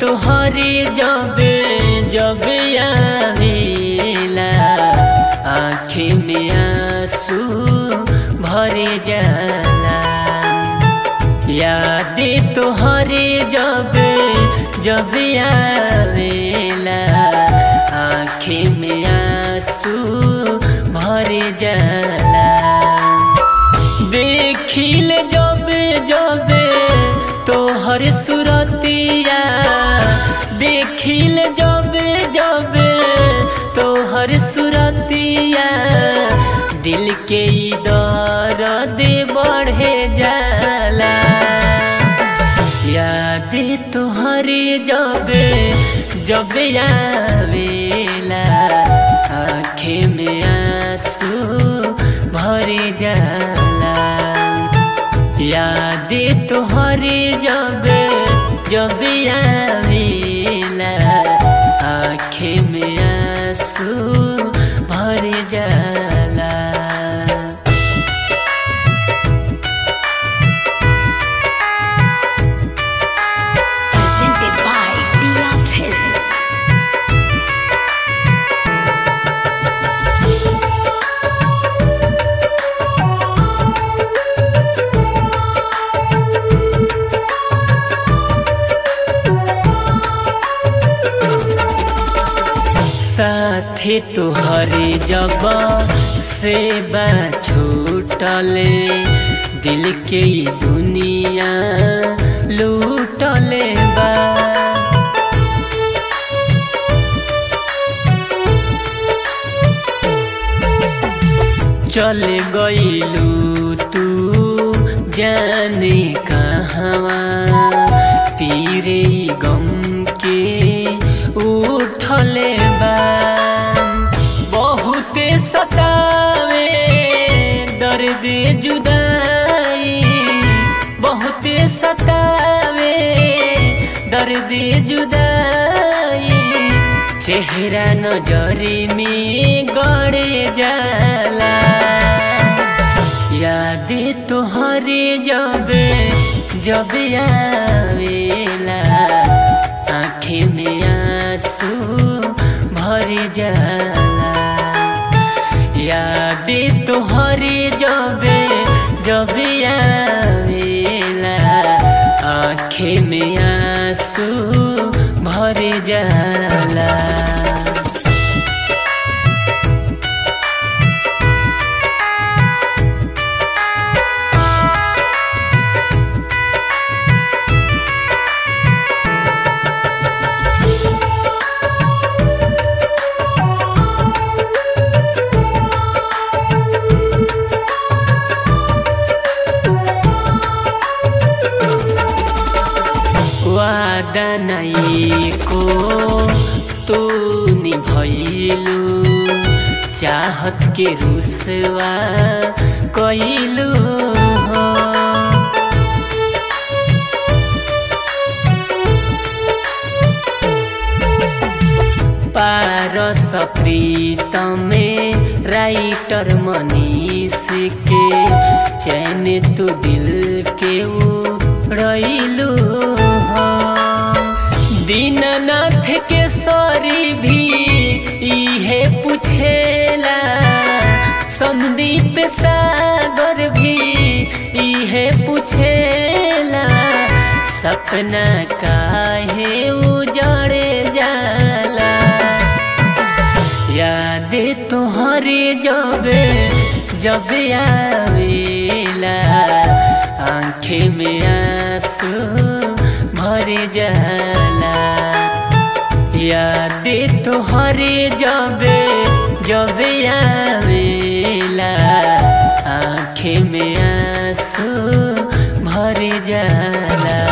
तोहरे जब जब आवेला आँखें में आंसू भर जाला। याद तोहरे जब जब आवेला आँखें में आंसू भर जाला। देखिल जब जब तोहर सुरतिया, देखिल जब जब तोहर सुरतिया, दिल के दर्द बढ़े जाला। याद तोहरे जब जब आवेला आँखें में आंसू भर जाला। याद तोहरे जब जब आवेला आँखें में आंसू भर जाला। Presented by Dia Films. साथे तोहरे जब से छूटले, दिल के दुनिया लूटले बा। चल गइलू तू जाने कहवा, पीरे गम के उठले बा। बहुत सतावे दर्द जुदाई, बहुत सतावे दर्द जुदाई। चेहरा नजरे में गड़े जाला। याद तोहरे जब जब आवेला आँखें में आंसू भर जाला। याद तोहरे जब जब आवेला आँखें में आंसू भर जाला। वादा नहीं को तू निभैलू, चाहत के रुसवा कइलू हो। पारस प्रीतम में राइटर मनीष के चैन तू दिल के उड़ैलू हो। दीननाथ के सरी भी इहे पूछेला, संदीप सागर भी इहे पूछेला। सपना काहे उजड़े जाला। याद तोहरे जब जब आवेला आँखें में आंसू भर जाला। याद तोहरे जब जब आवेला आँखें में आंसू भर जाला।